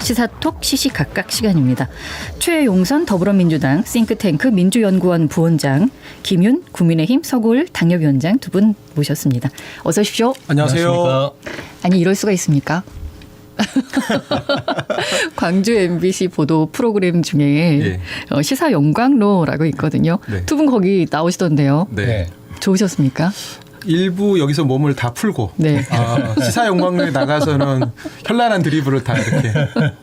시사톡 시시각각 시간입니다. 최용선 더불어민주당 싱크탱크 민주연구원 부원장, 김윤 국민의힘 서구을 당협위원장 두 분 모셨습니다. 어서 오십시오. 안녕하세요. 아니 이럴 수가 있습니까? 광주 MBC 보도 프로그램 중에 시사 영광로라고 있거든요. 네. 두 분 거기 나오시던데요. 네. 좋으셨습니까? 일부 여기서 몸을 다 풀고 네. 시사 영광로에 나가서는 현란한 드리블을 다 이렇게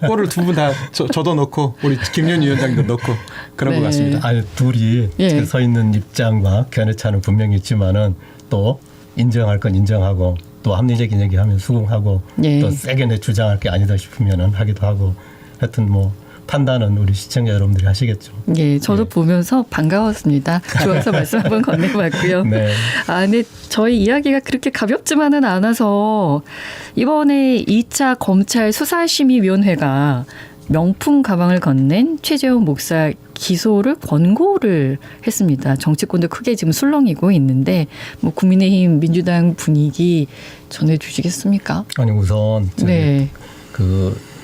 골을 두 분 다 저도 넣고 우리 김윤 위원장도 넣고 그런 네. 것 같습니다. 아니 둘이 예. 서 있는 입장과 견해차는 분명히 있지만은 또 인정할 건 인정하고 또 합리적인 얘기하면 수긍하고 예. 또 세게 내 주장할 게 아니다 싶으면은 하기도 하고 하여튼 뭐 판단은 우리 시청자 여러분들이 하시겠죠. 예, 저도 보면서 반가웠습니다. 좋아서 말씀 한번 건네봤고요. 네. 근데 저희 이야기가 그렇게 가볍지만은 않아서 이번에 2차 검찰 수사심의위원회가 명품 가방을 건넨 최재형 목사 기소를 권고를 했습니다. 정치권도 크게 지금 술렁이고 있는데 뭐 국민의힘 민주당 분위기 전해주시겠습니까? 아니 우선 네.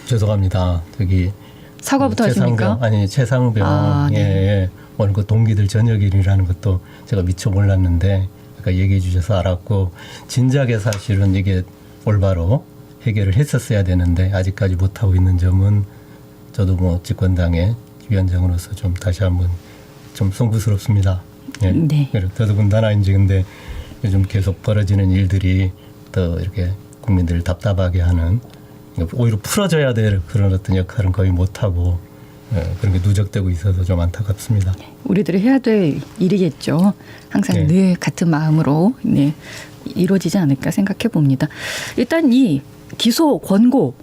죄송합니다. 사과부터 하십니까? 최상병 네. 오늘 그 동기들 저녁일이라는 것도 제가 미처 몰랐는데 아까 얘기해 주셔서 알았고 진작에 사실은 이게 올바로 해결을 했었어야 되는데 아직까지 못하고 있는 점은 저도 뭐 집권당의 위원장으로서 좀 다시 한번 좀 송구스럽습니다. 예. 네. 더더군다나 이제 근데 요즘 계속 벌어지는 일들이 더 이렇게 국민들을 답답하게 하는 오히려 풀어줘야 될 그런 어떤 역할은 거의 못하고 그런 게 누적되고 있어서 좀 안타깝습니다. 우리들이 해야 될 일이겠죠. 항상 네. 늘 같은 마음으로 이루어지지 않을까 생각해 봅니다. 일단 이 기소 권고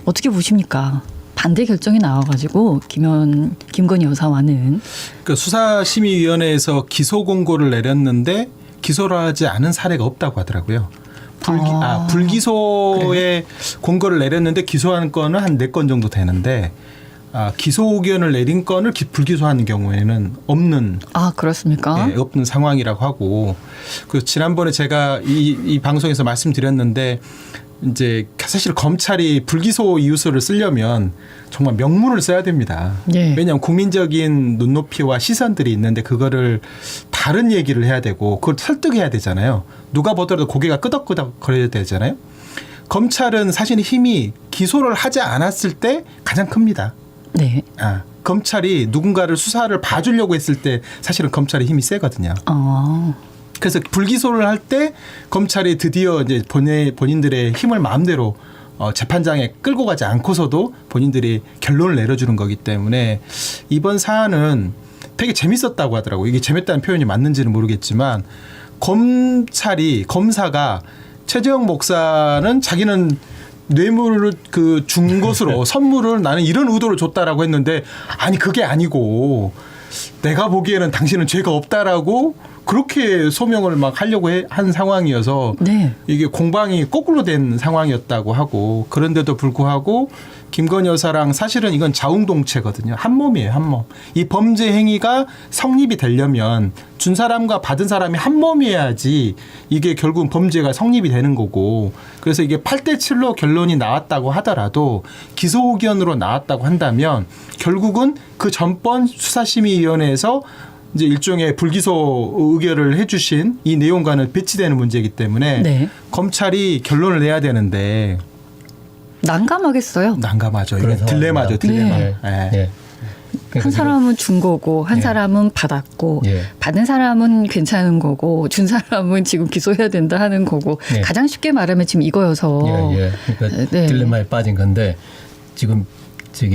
어떻게 보십니까? 반대 결정이 나와가지고 김건희 여사와는 그 수사심의위원회에서 기소 공고를 내렸는데 기소를 하지 않은 사례가 없다고 하더라고요. 불기소에 공고를 내렸는데 기소한 건은 한 4건 정도 되는데 기소 의견을 내린 건을 불기소하는 경우에는 없는. 그렇습니까? 네, 없는 상황이라고 하고 지난번에 제가 이 방송에서 말씀드렸는데 이제 사실 검찰이 불기소 이유서를 쓰려면 정말 명문을 써야 됩니다. 네. 왜냐하면 국민적인 눈높이와 시선들이 있는데 그거를 다른 얘기를 해야 되고 그걸 설득해야 되잖아요. 누가 보더라도 고개가 끄덕끄덕 거려야 되잖아요. 검찰은 사실 힘이 기소를 하지 않았을 때 가장 큽니다. 네. 검찰이 누군가를 수사를 봐주려고 했을 때 사실은 검찰의 힘이 세거든요. 그래서 불기소를 할 때 검찰이 드디어 이제 본인들의 힘을 마음대로 재판장에 끌고 가지 않고서도 본인들이 결론을 내려주는 거기 때문에 이번 사안은 되게 재밌었다고 하더라고요. 이게 재밌다는 표현이 맞는지는 모르겠지만 검사가 최재형 목사는 자기는 뇌물을 준 것으로 선물을 나는 이런 의도를 줬다라고 했는데 아니 그게 아니고 내가 보기에는 당신은 죄가 없다라고 그렇게 소명을 막 하려고 한 상황이어서 이게 공방이 거꾸로 된 상황이었다고 하고 그런데도 불구하고 김건희 여사랑 사실은 이건 자웅동체거든요. 한 몸이에요. 한 몸. 이 범죄 행위가 성립이 되려면 준 사람과 받은 사람이 한 몸이어야지 이게 결국은 범죄가 성립이 되는 거고 그래서 이게 8대7로 결론이 나왔다고 하더라도 기소 의견으로 나왔다고 한다면 결국은 그 전번 수사심의위원회에서 이제 일종의 불기소 의결을 해주신 이 내용과는 배치되는 문제이기 때문에 검찰이 결론을 내야 되는데 난감하겠어요. 난감하죠. 딜레마죠. 딜레마. 네. 한 사람은 준 거고 한 사람은 받았고 받은 사람은 괜찮은 거고 준 사람은 지금 기소해야 된다 하는 거고 가장 쉽게 말하면 지금 이거여서 그러니까 딜레마에 빠진 건데 지금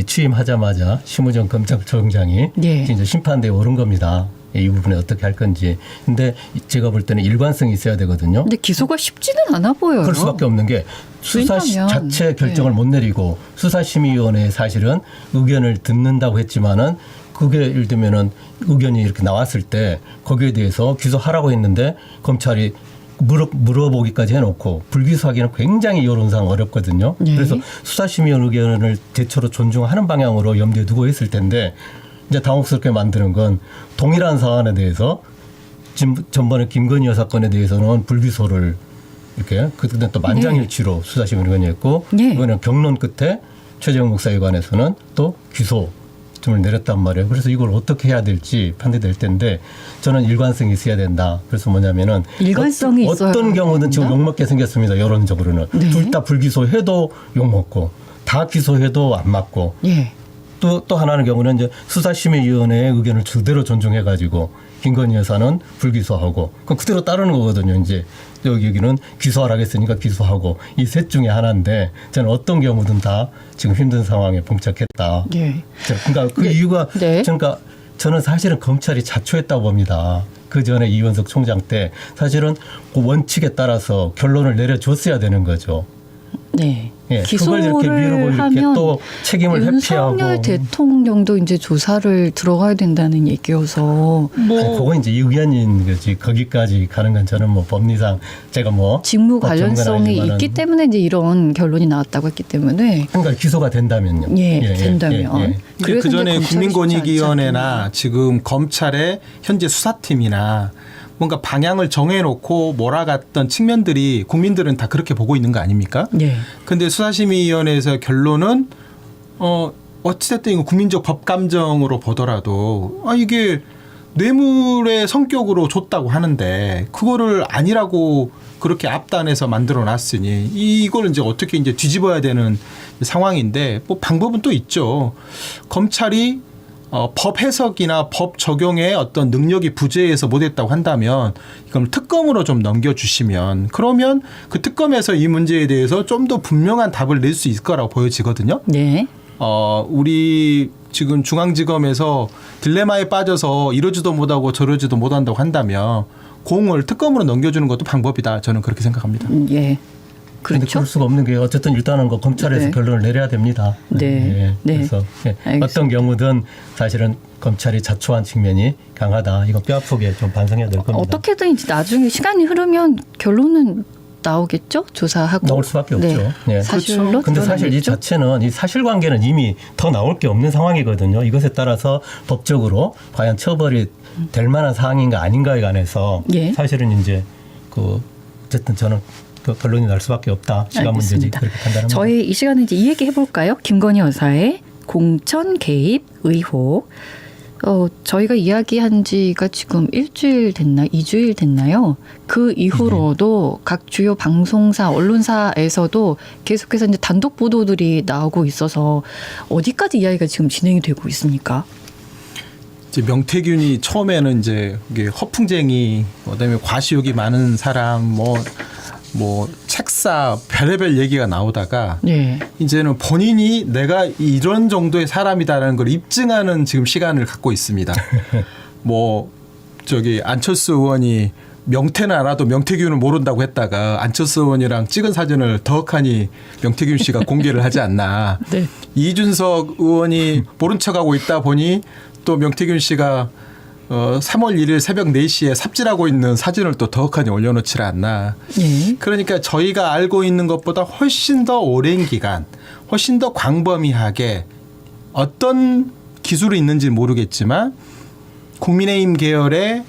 취임하자마자 심우정 검찰총장이 이제 심판대에 오른 겁니다. 이 부분에 어떻게 할 건지. 근데 제가 볼 때는 일관성이 있어야 되거든요. 근데 기소가 쉽지는 않아 보여요. 그럴 수밖에 없는 게 수사 자체 결정을 못 내리고 수사심의위원회에 사실은 의견을 듣는다고 했지만은 그게 예를 들면은 의견이 이렇게 나왔을 때 거기에 대해서 기소하라고 했는데 검찰이 물어보기까지 해놓고 불기소하기는 굉장히 여론상 어렵거든요. 그래서 수사심의위원 의견을 대체로 존중하는 방향으로 염두에 두고 했을 텐데 이제 당혹스럽게 만드는 건 동일한 사안에 대해서 전번에 김건희 여사 건에 대해서는 불기소를 이렇게 그때 또 만장일치로 수사심의위원회가 했고 이번에는 경론 끝에 최재형 목사에 관해서는 또 기소점을 내렸단 말이에요. 그래서 이걸 어떻게 해야 될지 판단될 텐데 저는 일관성이 있어야 된다. 그래서 뭐냐면은 일관성이 있어야 어떤 경우든 지금 된다? 욕먹게 생겼습니다. 여론적으로는. 네. 둘 다 불기소해도 욕먹고 다 기소해도 안 맞고 예. 또 하나는 경우는 이제 수사심의위원회의 의견을 그대로 존중해가지고 김건희 여사는 불기소하고 그럼 그대로 따르는 거거든요. 이제 여기는 기소하라고 했으니까 기소하고 이 셋 중에 하나인데 저는 어떤 경우든 다 지금 힘든 상황에 봉착했다. 예. 그러니까 그 이유가 네. 그러니까 저는 사실은 검찰이 자초했다고 봅니다. 그 전에 이원석 총장 때 사실은 그 원칙에 따라서 결론을 내려줬어야 되는 거죠. 네. 예, 그걸 이렇게 미루고 이렇게 하면 또 책임을 회피하고. 윤석열 대통령도 이제 조사를 들어가야 된다는 얘기여서 아니, 그거 이제 의견인 거지. 거기까지 가는 건 저는 뭐 법리상 제가 뭐 직무 관련성이 전문가는 있기 때문에 이제 이런 결론이 나왔다고 했기 때문에 그러니까 기소가 된다면요. 된다면. 그 전에 이제 검찰이 국민권익위원회나 쉽지 지금 검찰의 현재 수사팀이나 뭔가 방향을 정해놓고 몰아갔던 측면들이 국민들은 다 그렇게 보고 있는 거 아닙니까? 네. 근데 수사심의위원회에서 결론은 어찌됐든 이거 국민적 법감정으로 보더라도 이게 뇌물의 성격으로 줬다고 하는데 그거를 아니라고 그렇게 앞단에서 만들어 놨으니 이걸 이제 어떻게 이제 뒤집어야 되는 상황인데 뭐 방법은 또 있죠. 검찰이 법 해석이나 법 적용에 어떤 능력이 부재해서 못했다고 한다면 이걸 특검으로 좀 넘겨주시면 그러면 그 특검에서 이 문제에 대해서 좀 더 분명한 답을 낼 수 있을 거라고 보여지거든요. 네. 우리 지금 중앙지검에서 딜레마에 빠져서 이러지도 못하고 저러지도 못한다고 한다면 공을 특검으로 넘겨주는 것도 방법이다. 저는 그렇게 생각합니다. 예. 그런데 그렇죠. 그럴 수가 없는 게 어쨌든 일단은 그 검찰에서 네. 결론을 내려야 됩니다. 네. 네. 그래서 알겠습니다. 어떤 경우든 사실은 검찰이 자초한 측면이 강하다. 이거 뼈아프게 좀 반성해야 될 겁니다. 어떻게든 이제 나중에 시간이 흐르면 결론은 나오겠죠? 조사하고 나올 수밖에 없죠. 네. 사실로 근데 사실 이 드러나겠죠? 자체는 이 사실관계는 이미 더 나올 게 없는 상황이거든요. 이것에 따라서 법적으로 과연 처벌이 될 만한 사항인가 아닌가에 관해서 예. 사실은 이제 그 어쨌든 저는 그 결론이 날 수밖에 없다. 시간 문제지 알겠습니다. 그렇게 판단합니다. 저희 이 시간에 이제 이 얘기 해볼까요? 김건희 여사의 공천 개입 의혹. 저희가 이야기한 지가 지금 일주일 됐나, 2주일 됐나요? 그 이후로도 각 주요 방송사, 언론사에서도 계속해서 이제 단독 보도들이 나오고 있어서 어디까지 이야기가 지금 진행이 되고 있습니까? 이제 명태균이 처음에는 이제 이게 허풍쟁이, 그다음에 과시욕이 많은 사람, 뭐 책사 별의별 얘기가 나오다가 네. 이제는 본인이 내가 이런 정도의 사람이다라는 걸 입증하는 지금 시간을 갖고 있습니다. 뭐 저기 안철수 의원이 명태는 알아도 명태균을 모른다고 했다가 안철수 의원이랑 찍은 사진을 더욱하니 명태균 씨가 공개를 하지 않나. 네. 이준석 의원이 모른 척하고 있다 보니 또 명태균 씨가 3월 1일 새벽 4시에 삽질하고 있는 사진을 또 더욱하니 올려놓지 않나. 예. 그러니까 저희가 알고 있는 것보다 훨씬 더 오랜 기간, 훨씬 더 광범위하게 어떤 기술이 있는지 모르겠지만 국민의힘 계열의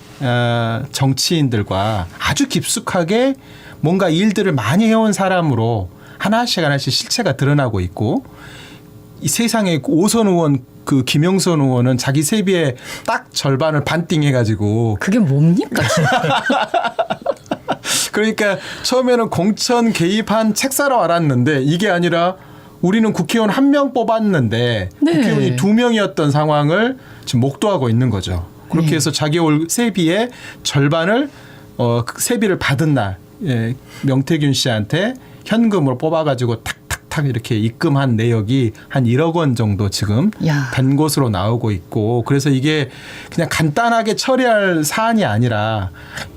정치인들과 아주 깊숙하게 뭔가 일들을 많이 해온 사람으로 하나씩 실체가 드러나고 있고 이 세상에 오선 의원 그 김영선 의원은 자기 세비의 딱 절반을 반띵해가지고 그게 뭡니까? 그러니까 처음에는 공천 개입한 책사로 알았는데 이게 아니라 우리는 국회의원 1명 뽑았는데 네. 국회의원이 2명이었던 상황을 지금 목도하고 있는 거죠. 그렇게 네. 해서 자기 올 세비의 절반을 그 세비를 받은 날 명태균 씨한테 현금으로 뽑아가지고 탁탁탁 이렇게 입금한 내역이 한 1억 원 정도 지금 야. 된 것으로 나오고 있고 그래서 이게 그냥 간단하게 처리할 사안이 아니라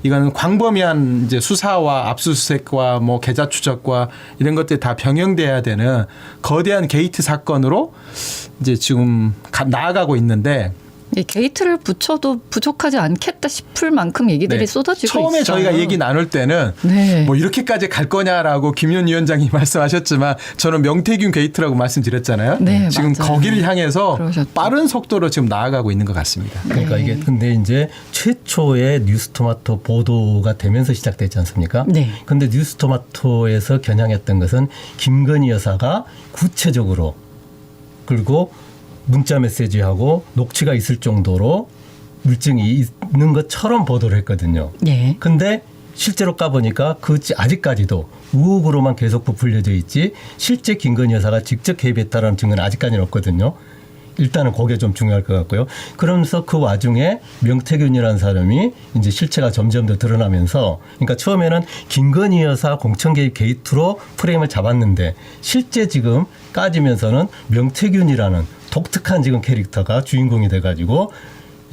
이거는 광범위한 이제 수사와 압수수색과 뭐 계좌 추적과 이런 것들이 다 병행돼야 되는 거대한 게이트 사건으로 이제 지금 나아가고 있는데 예, 게이트를 붙여도 부족하지 않겠다 싶을 만큼 얘기들이 네. 쏟아지고 처음에 있어요. 저희가 얘기 나눌 때는 네. 뭐 이렇게까지 갈 거냐라고 김윤 위원장이 말씀하셨지만 저는 명태균 게이트라고 말씀드렸잖아요. 네, 지금 맞아요. 거기를 향해서 그러셨죠. 빠른 속도로 지금 나아가고 있는 것 같습니다. 그러니까 네. 이게 근데 이제 최초의 뉴스토마토 보도가 되면서 시작됐지 않습니까? 네. 근데 뉴스토마토에서 겨냥했던 것은 김건희 여사가 구체적으로 그리고 문자 메시지하고 녹취가 있을 정도로 물증이 있는 것처럼 보도를 했거든요. 예. 근데 실제로 까보니까 그 아직까지도 의혹으로만 계속 부풀려져 있지 실제 김건희 여사가 직접 개입했다라는 증거는 아직까지는 없거든요. 일단은 그게 좀 중요할 것 같고요. 그러면서 그 와중에 명태균이라는 사람이 이제 실체가 점점 더 드러나면서 그러니까 처음에는 김건희 여사 공천 개입 게이트로 프레임을 잡았는데 실제 지금 까지면서는 명태균이라는 독특한 지금 캐릭터가 주인공이 돼가지고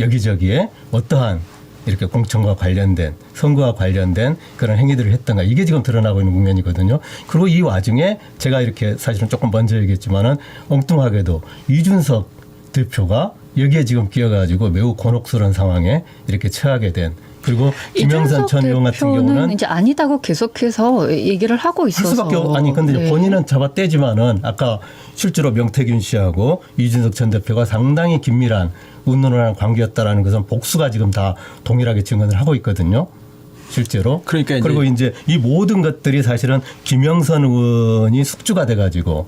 여기저기에 어떠한 이렇게 공천과 관련된 선거와 관련된 그런 행위들을 했던가 이게 지금 드러나고 있는 국면이거든요. 그리고 이 와중에 제가 이렇게 사실은 조금 먼저 얘기했지만은 엉뚱하게도 이준석 대표가 여기에 지금 끼어가지고 매우 곤혹스러운 상황에 이렇게 처하게 된 그리고 김영선 전 의원 같은 경우는 이제 아니다고 계속해서 얘기를 하고 할 있어서 수밖에 아니 근데 네. 본인은 잡아떼지만은 아까 실제로 명태균 씨하고 이준석 전 대표가 상당히 긴밀한 운노라는 관계였다라는 것은 복수가 지금 다 동일하게 증언을 하고 있거든요. 실제로. 그러니까 이제 그리고 이제 이 모든 것들이 사실은 김영선 의원이 숙주가 돼가지고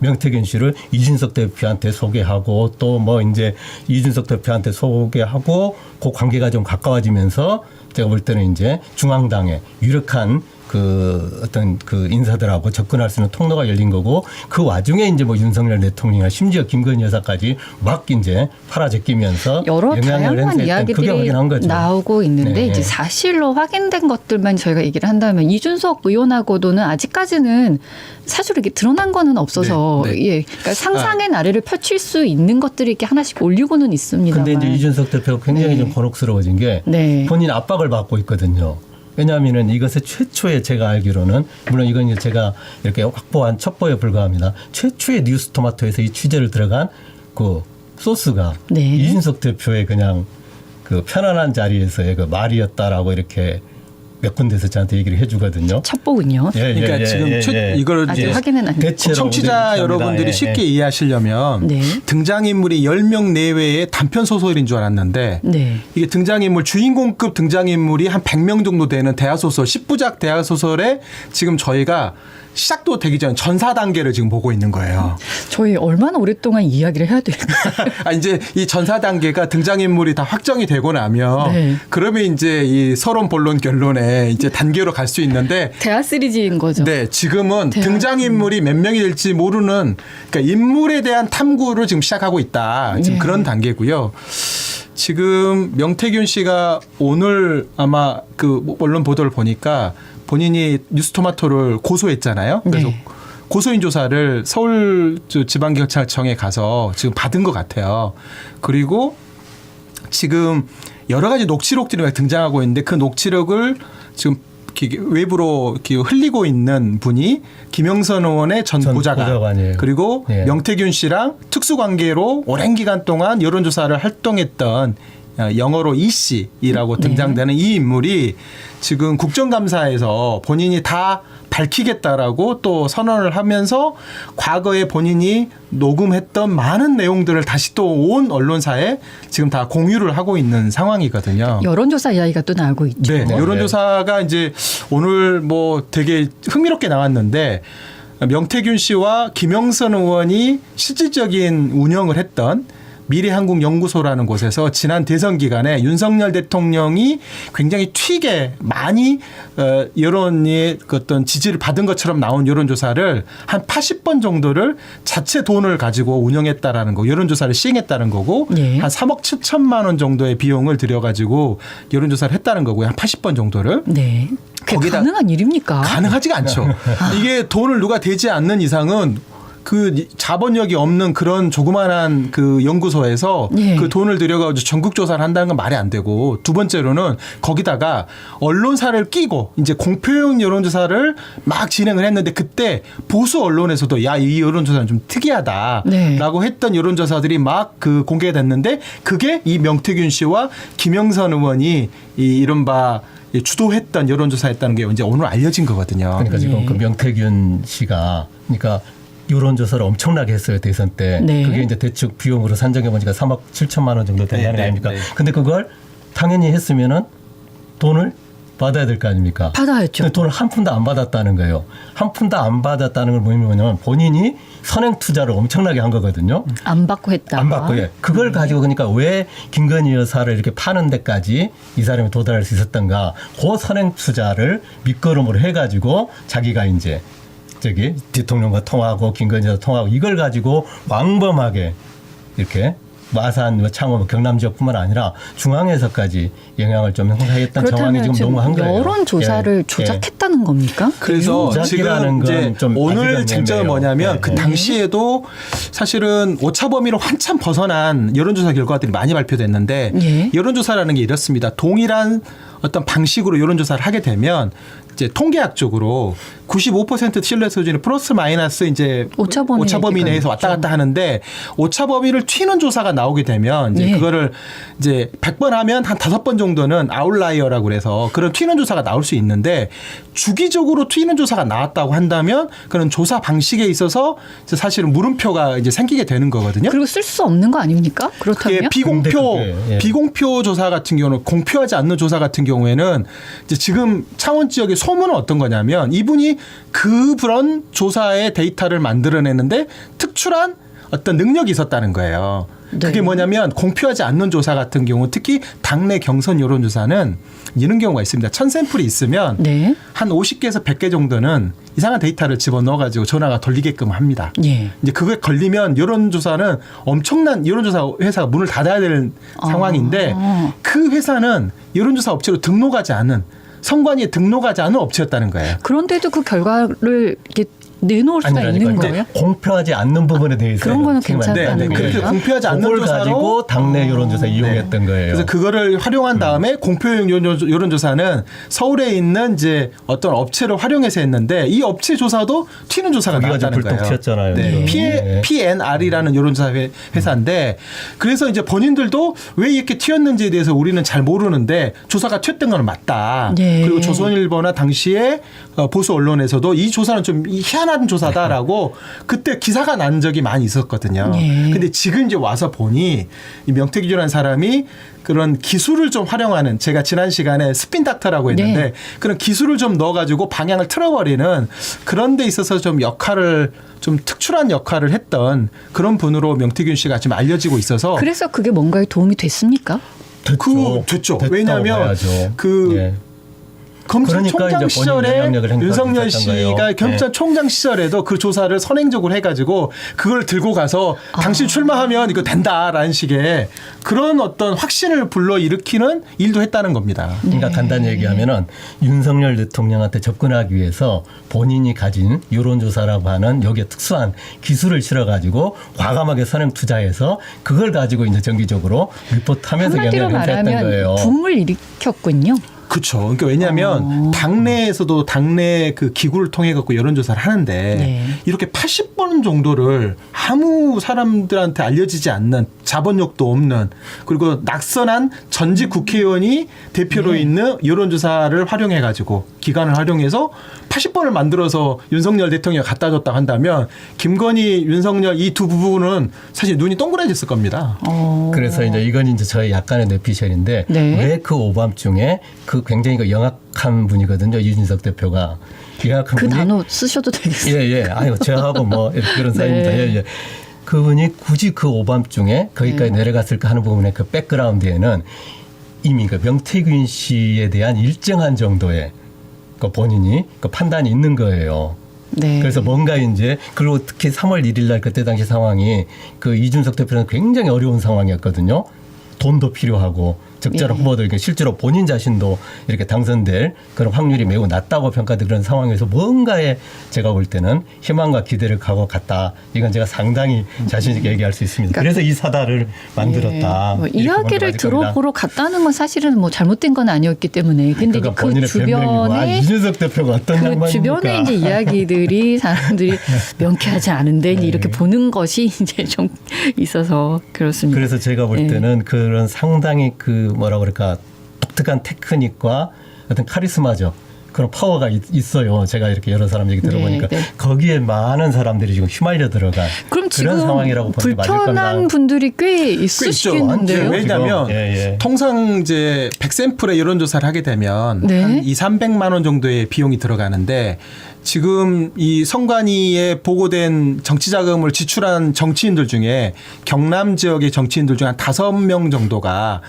명태균 씨를 이준석 대표한테 소개하고 또 뭐 이제 이준석 대표한테 소개하고 그 관계가 좀 가까워지면서 제가 볼 때는 이제 중앙당에 유력한 그 어떤 그 인사들하고 접근할 수 있는 통로가 열린 거고 그 와중에 이제 뭐 윤석열 대통령이나 심지어 김건희 여사까지 막 이제 팔아제끼면서 여러 영향을 다양한 행사했던 그게 이야기들이 확인한 거죠. 나오고 있는데 네. 이제 사실로 확인된 것들만 저희가 얘기를 한다면 이준석 의원하고도는 아직까지는 사실 이렇게 드러난 거는 없어서 네, 네. 예, 그러니까 상상의 나래를 펼칠 수 있는 것들이 이렇게 하나씩 올리고는 있습니다만. 근데 이제 이준석 대표가 굉장히 좀 곤혹스러워진 게 네. 본인 압박을 받고 있거든요. 왜냐하면은 이것의 최초에 제가 알기로는 물론 이건 이제 제가 이렇게 확보한 첩보에 불과합니다. 최초의 뉴스토마토에서 이 취재를 들어간 그 소스가 네. 이준석 대표의 그냥 그 편안한 자리에서의 그 말이었다라고 이렇게 몇 군데서 저한테 얘기를 해주거든요. 첩보군요. 예, 그러니까 예, 지금 예, 예. 이걸 아직 이제 확인은 안 됐고. 대체로 청취자 우리 여러분들이 예, 쉽게 예. 이해하시려면 네. 등장인물이 10명 내외의 단편 소설인 줄 알았는데 네. 이게 등장인물 주인공급 등장인물이 한 100명 정도 되는 대하소설 10부작 대하소설에 지금 저희가 시작도 되기 전 전사 단계를 지금 보고 있는 거예요. 저희 얼마나 오랫동안 이야기를 해야 될까요? 아, 이제 이 전사 단계가 등장인물이 다 확정이 되고 나면 네. 그러면 이제 이 서론 본론 결론에 이제 단계로 갈 수 있는데 대하 시리즈인 거죠. 네, 지금은 대학. 등장인물이 몇 명이 될지 모르는 그러니까 인물에 대한 탐구를 지금 시작하고 있다. 지금 예. 그런 단계고요. 지금 명태균 씨가 오늘 아마 그 언론 보도를 보니까 본인이 뉴스토마토를 고소했잖아요. 그래서 네. 고소인 조사를 서울 지방경찰청에 가서 지금 받은 것 같아요. 그리고 지금 여러 가지 녹취록들이 등장하고 있는데 그 녹취록을 지금 외부로 흘리고 있는 분이 김영선 의원의 전 보좌관 보좌관이에요. 그리고 예. 명태균 씨랑 특수관계로 오랜 기간 동안 여론조사를 활동했던 영어로 이 씨라고 등장되는 이 인물이 지금 국정감사에서 본인이 다 밝히겠다라고 또 선언을 하면서 과거에 본인이 녹음했던 많은 내용들을 다시 또 온 언론사에 지금 다 공유를 하고 있는 상황이거든요. 여론조사 이야기가 또 나오고 있죠. 네, 여론조사가 이제 오늘 뭐 되게 흥미롭게 나왔는데 명태균 씨와 김영선 의원이 실질적인 운영을 했던 미래한국연구소라는 곳에서 지난 대선 기간에 윤석열 대통령이 굉장히 튀게 많이 여론의 어떤 지지를 받은 것처럼 나온 여론조사를 한 80번 정도를 자체 돈을 가지고 운영했다라는 거, 여론조사를 시행했다는 거고 네. 한 3억 7천만 원 정도의 비용을 들여가지고 여론조사를 했다는 거고요. 한 80번 정도를. 네. 그게 거기다 가능한 일입니까? 가능하지가 않죠. 이게 돈을 누가 대지 않는 이상은 그 자본력이 없는 그런 조그만한 그 연구소에서 예. 그 돈을 들여가지고 전국 조사를 한다는 건 말이 안 되고 두 번째로는 거기다가 언론사를 끼고 이제 공표용 여론조사를 막 진행을 했는데 그때 보수 언론에서도 야, 이 여론조사는 좀 특이하다라고 네. 했던 여론조사들이 막 그 공개됐는데 그게 이 명태균 씨와 김영선 의원이 이 이른바 주도했던 여론조사였다는 게 이제 오늘 알려진 거거든요. 그러니까 지금 네. 그 명태균 씨가 그러니까 여론조사를 엄청나게 했어요 대선 때. 네. 그게 이제 대충 비용으로 산정해 보니까 3억 7천만 원 정도 된다는 거 아닙니까? 네. 근데 그걸 당연히 했으면은 돈을 받아야 될 거 아닙니까? 받아야죠. 근데 돈을 한 푼도 안 받았다는 거예요. 한 푼도 안 받았다는 걸 뭐냐면 본인이 선행 투자를 엄청나게 한 거거든요. 안 받고 했다. 안 받고 예. 그걸 가지고 그러니까 왜 김건희 여사를 이렇게 파는 데까지 이 사람이 도달할 수 있었던가? 그 선행 투자를 밑거름으로 해가지고 자기가 이제 저기 대통령과 통화하고 김건희 여사 통화하고 이걸 가지고 왕범하게 이렇게 마산, 창원, 경남 지역뿐만 아니라 중앙에서까지 영향을 좀 행사했던 정황이 지금 너무한 거예요. 여론 조사를 예. 조작했다는 겁니까? 그래서 조작이라는 지금 이제 건 좀 오늘 아직은 쟁점은 애매해요. 뭐냐면 네. 그 당시에도 사실은 오차 범위를 한참 벗어난 여론조사 결과들이 많이 발표됐는데 예. 여론조사라는 게 이렇습니다. 동일한 어떤 방식으로 여론조사를 하게 되면 이제 통계학적으로 95% 신뢰 수준이 플러스 마이너스 이제 오차 범위 내에서 왔다 갔다 하는데 오차 범위를 튀는 조사가 나오게 되면 이제 예. 그거를 이제 100번 하면 한 5번 정도는 아웃라이어라고 그래서 그런 튀는 조사가 나올 수 있는데 주기적으로 튀는 조사가 나왔다고 한다면 그런 조사 방식에 있어서 이제 사실은 물음표가 이제 생기게 되는 거거든요. 그리고 쓸 수 없는 거 아닙니까? 그렇다면 그게 비공표 예. 비공표 조사 같은 경우는 공표하지 않는 조사 같은 경우에는 이제 지금 창원 지역의 소문은 어떤 거냐면 이분이 그런 조사의 데이터를 만들어내는데 특출한 어떤 능력이 있었다는 거예요. 네. 그게 뭐냐면 공표하지 않는 조사 같은 경우 특히 당내 경선 여론조사는 이런 경우가 있습니다. 1000샘플이 있으면 네. 한 50개에서 100개 정도는 이상한 데이터를 집어넣어가지고 전화가 돌리게끔 합니다. 예. 이제 그게 걸리면 여론조사는 엄청난 여론조사 회사가 문을 닫아야 되는 상황인데 그 회사는 여론조사 업체로 등록하지 않은 선관위에 등록하지 않은 업체였다는 거예요. 그런데도 그 결과를 이렇게 내놓을 수가 아니라니까. 있는 이제 거예요? 공표하지 않는 부분에 대해서 그런 거는 괜찮다는 네, 거예요? 그렇게 공표하지 않는 그걸 조사로 가지고 당내 여론조사 이용했던 거예요. 그래서 그거를 활용한 다음에 공표용 여론조사는 서울에 있는 이제 어떤 업체를 활용해서 했는데 이 업체 조사도 튀는 조사가 거기가 나왔다는 불똥 거예요. 튀었잖아요. 네. 네. PNR이라는 여론조사 회사인데 그래서 이제 본인들도 왜 이렇게 튀었는지에 대해서 우리는 잘 모르는데 조사가 튀었던 건 맞다. 네. 그리고 조선일보나 당시에 보수 언론에서도 이 조사는 좀 희한한 조사다라고 그때 기사가 난 적이 많이 있었거든요. 네. 근데 지금 이제 와서 보니 이 명태균이라는 사람이 그런 기술을 좀 활용하는 제가 지난 시간에 스핀 닥터라고 했는데 네. 그런 기술을 좀 넣어가지고 방향을 틀어버리는 그런 데 있어서 좀 역할을 좀 특출한 역할을 했던 그런 분으로 명태균 씨가 지금 알려지고 있어서 그래서 그게 뭔가에 도움이 됐습니까? 됐죠. 됐다고 왜냐하면 봐야죠. 그 예. 검찰총장 그러니까 이제 시절에 본인 영향력을 행사할 윤석열 수 있었던 씨가 거예요. 검찰총장 시절에도 그 조사를 선행적으로 해가지고 그걸 들고 가서 당신 출마하면 이거 된다라는 식의 그런 어떤 확신을 불러일으키는 일도 했다는 겁니다. 그러니까 간단히 얘기하면은 윤석열 대통령한테 접근하기 위해서 본인이 가진 여론조사라고 하는 여기에 특수한 기술을 실어가지고 과감하게 선행 투자해서 그걸 가지고 이제 정기적으로 리포트하면서 한마디로 영향을 행사했던 말하면 거예요. 붐을 일으켰군요. 그렇죠. 그러니까 왜냐하면 당내에서도 당내 그 기구를 통해 갖고 여론조사를 하는데 네. 이렇게 80번 정도를 아무 사람들한테 알려지지 않는 자본력도 없는 그리고 낙선한 전직 국회의원이 대표로 있는 여론조사를 활용해 가지고 기관을 활용해서 80번을 만들어서 윤석열 대통령이 갖다 줬다 한다면 김건희, 윤석열 이 두 부분은 사실 눈이 동그라졌을 겁니다. 그래서 이제 이건 이제 저의 약간의 뇌피셜인데 네. 왜 그 오밤중에 그 굉장히 그 영악한 분이거든요. 이준석 대표가. 영악한 그 분이 단어 쓰셔도 되겠어요. 예. 아유, 저하고 뭐 이렇게 그런 사이입니다. 네. 예. 그분이 굳이 그 오밤중에 거기까지 내려갔을까 하는 부분의 그 백그라운드에는 이미 그 명태균 씨에 대한 일정한 정도의 그 본인이 그 판단이 있는 거예요. 네. 그래서 뭔가 이제 그리고 특히 3월 1일 날 그때 당시 상황이 그 이준석 대표는 굉장히 어려운 상황이었거든요. 돈도 필요하고 적절한 예. 후보들 실제로 본인 자신도 이렇게 당선될 그런 확률이 매우 낮다고 평가된 그런 상황에서 뭔가에 제가 볼 때는 희망과 기대를 갖고 갔다. 이건 제가 상당히 자신 있게 얘기할 수 있습니다. 그래서 이 사다를 만들었다. 예. 뭐 이렇게 이야기를 먼저 겁니다. 들어보러 갔다는 건 사실은 뭐 잘못된 건 아니었기 때문에 근데 이제 그건 그 본인의 변명이고 주변에 이준석 대표가 어떤 그 양반입니까? 주변에 이제 이야기들이 사람들이 명쾌하지 않은데 네. 이렇게 보는 것이 이제 좀 있어서 그렇습니다. 그래서 제가 볼 예. 때는 그런 상당히 그 뭐라 그럴까 독특한 테크닉과 어떤 카리스마죠. 그런 파워가 있어요. 제가 이렇게 여러 사람 얘기 들어보니까 네. 거기에 많은 사람들이 지금 휘말려 들어간 그럼 그런 지금 상황이라고 보는 게 맞을 겁니다. 불편한 분들이 꽤 있으시겠는데요. 많죠. 왜냐하면 예. 통상 이제 100샘플의 여론조사를 하게 되면 네. 한 2,300만 원 정도의 비용이 들어가는데 지금 이 선관위에 보고된 정치 자금을 지출한 정치인들 중에 경남 지역의 정치인들 중에 한 5명 정도가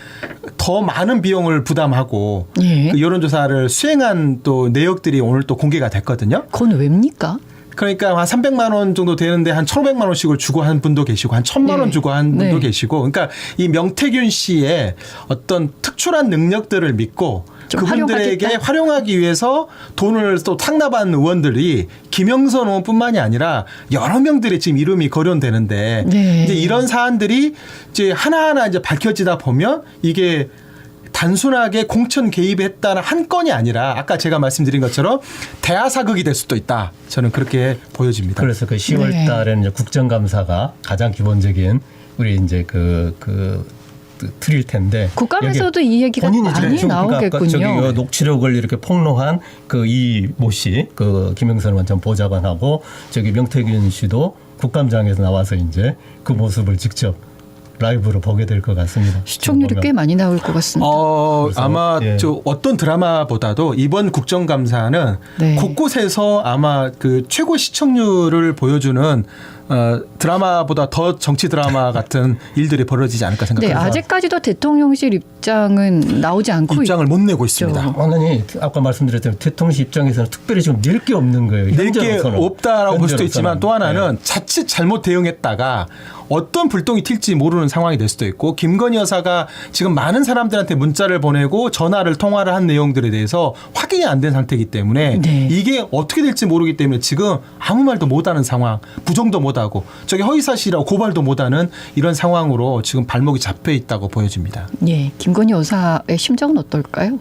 더 많은 비용을 부담하고 예. 그 여론조사를 수행한 또 내역들이 오늘 또 공개가 됐거든요. 그건 왜입니까? 그러니까 한 300만 원 정도 되는데 한 1,500만 원씩을 주고 한 분도 계시고 한 1,000만 원 네. 주고 한 분도 네. 계시고 그러니까 이 명태균 씨의 어떤 특출한 능력들을 믿고 좀 그분들에게 활용하겠다? 활용하기 위해서 돈을 또 탕납한 의원들이 김영선 의원뿐만이 아니라 여러 명들의 지금 이름이 거론되는데 네. 이제 이런 사안들이 이제 하나하나 이제 밝혀지다 보면 이게 단순하게 공천 개입했다는 한 건이 아니라 아까 제가 말씀드린 것처럼 대하사극이 될 수도 있다. 저는 그렇게 보여집니다. 그래서 그 10월 네. 달에는 이제 국정감사가 가장 기본적인 우리 이제 그 틀일 텐데 국감에서도 여기 이 얘기가 본인이 많이 지금 나오겠군요. 저기 녹취록을 이렇게 폭로한 그 이 모 씨, 그 김영선 원 전 보좌관하고 저기 명태균 씨도 국감장에서 나와서 이제 그 모습을 직접 라이브로 보게 될 것 같습니다. 시청률이 꽤 많이 나올 것 같습니다. 그래서, 아마 예. 저 어떤 드라마보다도 이번 국정감사는 네. 곳곳에서 아마 그 최고 시청률을 보여주는 드라마보다 더 정치 드라마 같은 일들이 벌어지지 않을까 네, 생각합니다. 아직까지도 대통령실 입장은 나오지 않고 입장을 못 내고 있습니다. 있죠. 아니 아까 말씀드렸던 대통령실 입장에서는 특별히 지금 낼 게 없는 거예요. 낼 게 현재로서는. 없다라고 볼 수도 있지만 현재로서는. 또 하나는 네. 자칫 잘못 대응했다가 어떤 불똥이 튈지 모르는 상황이 될 수도 있고 김건희 여사가 지금 많은 사람들한테 문자를 보내고 전화를 통화를 한 내용들에 대해서 확인이 안 된 상태이기 때문에 네. 이게 어떻게 될지 모르기 때문에 지금 아무 말도 못하는 상황, 부정도 못하고 저기 허위사실이라고 고발도 못하는 이런 상황으로 지금 발목이 잡혀 있다고 보여집니다. 예, 김건희 여사의 심정은 어떨까요?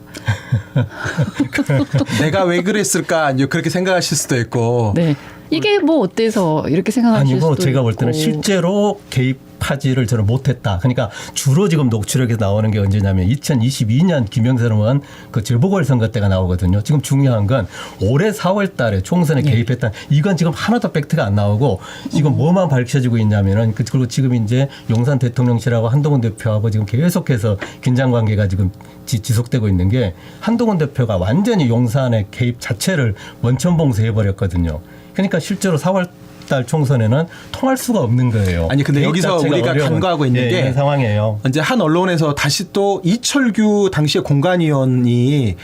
내가 왜 그랬을까 이제 그렇게 생각하실 수도 있고 네, 이게 뭐 어때서 이렇게 생각하실 아니고 수도 제가 볼 때는 있고. 실제로 개입하지를 저는 못했다. 그러니까 주로 지금 녹취록에서 나오는 게 언제냐면 2022년 김영선 의원 그 재보궐선거 때가 나오거든요. 지금 중요한 건 올해 4월 달에 총선에 개입했다. 이건 지금 하나도 팩트가 안 나오고 지금 뭐만 밝혀지고 있냐면은 그리고 지금 이제 용산 대통령실하고 한동훈 대표하고 지금 계속해서 긴장 관계가 지금 지속되고 있는 게 한동훈 대표가 완전히 용산의 개입 자체를 원천봉쇄해 버렸거든요. 그러니까 실제로 4월 달 총선에는 통할 수가 없는 거예요. 아니, 근데 개입 여기서 자체가 우리가 어려운, 간과하고 있는 게 이런 상황이에요. 이제 한 언론에서 다시 또 이철규 당시의 공관위원이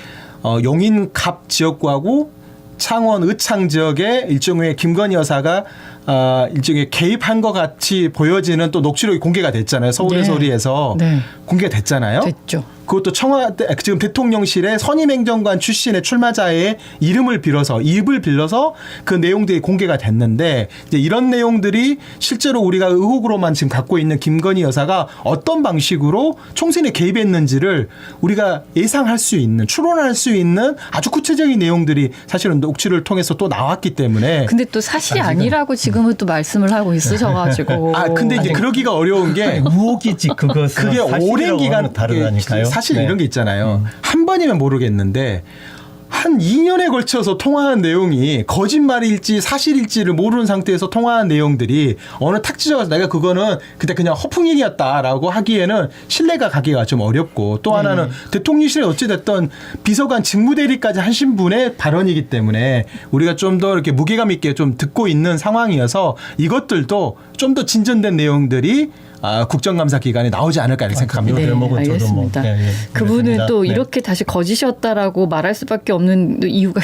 용인 갑 지역구하고 창원 의창 지역에 일종의 김건희 여사가 일종의 개입한 것 같이 보여지는 또 녹취록이 공개가 됐잖아요. 서울의 네. 소리에서 네. 공개가 됐잖아요. 됐죠. 그것도 청와대 지금 대통령실의 선임행정관 출신의 출마자의 이름을 빌어서 입을 빌려서 그 내용들이 공개가 됐는데 이제 이런 내용들이 실제로 우리가 의혹으로만 지금 갖고 있는 김건희 여사가 어떤 방식으로 총선에 개입했는지를 우리가 예상할 수 있는 추론할 수 있는 아주 구체적인 내용들이 사실은 녹취를 통해서 또 나왔기 때문에 근데 또 사실이 아니라고 지금은 또 말씀을 하고 있으셔가지고. 근데 이제 그러기가 어려운 게 무혹이지 그것은 그게 오랜 기간 다르다니까요. 사실 네. 이런 게 있잖아요. 한 번이면 모르겠는데 한 2년에 걸쳐서 통화한 내용이 거짓말일지 사실일지를 모르는 상태에서 통화한 내용들이 어느 탁 찢어가서 내가 그거는 그때 그냥 허풍얘기였다라고 하기에는 신뢰가 가기가 좀 어렵고 또 하나는 대통령실에 어찌됐든 비서관 직무대리까지 하신 분의 발언이기 때문에 우리가 좀 더 이렇게 무게감 있게 좀 듣고 있는 상황이어서 이것들도 좀 더 진전된 내용들이 국정감사 기간에 나오지 않을까 이렇게 생각합니다. 네, 대목은 저도 알겠습니다. 뭐, 그분은 그렇습니다. 또 네. 이렇게 다시 거짓이었다라고 말할 수밖에 없는 이유가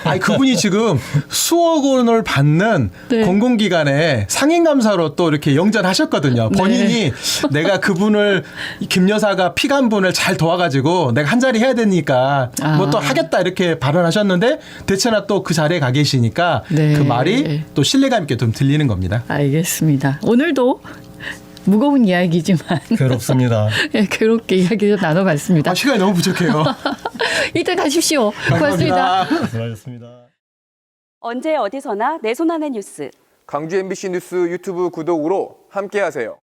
아니 그분이 지금 수억 원을 받는 네. 공공기관에 상임감사로 또 이렇게 영전하셨거든요. 본인이 내가 그분을 김 여사가 피간분을 잘 도와가지고 내가 한 자리 해야 되니까 뭐 또 하겠다 이렇게 발언하셨는데 대체나 또 그 자리에 가 계시니까 네. 그 말이 또 신뢰감 있게 좀 들리는 겁니다. 알겠습니다. 오늘도 무거운 이야기지만 괴롭습니다. 예, 괴롭게 이야기 좀 나눠봤습니다. 시간이 너무 부족해요. 이따 가십시오. 고맙습니다. 감사합니다. 수고하셨습니다. 언제 어디서나 내 손 안의 뉴스. 강주 MBC 뉴스 유튜브 구독으로 함께하세요.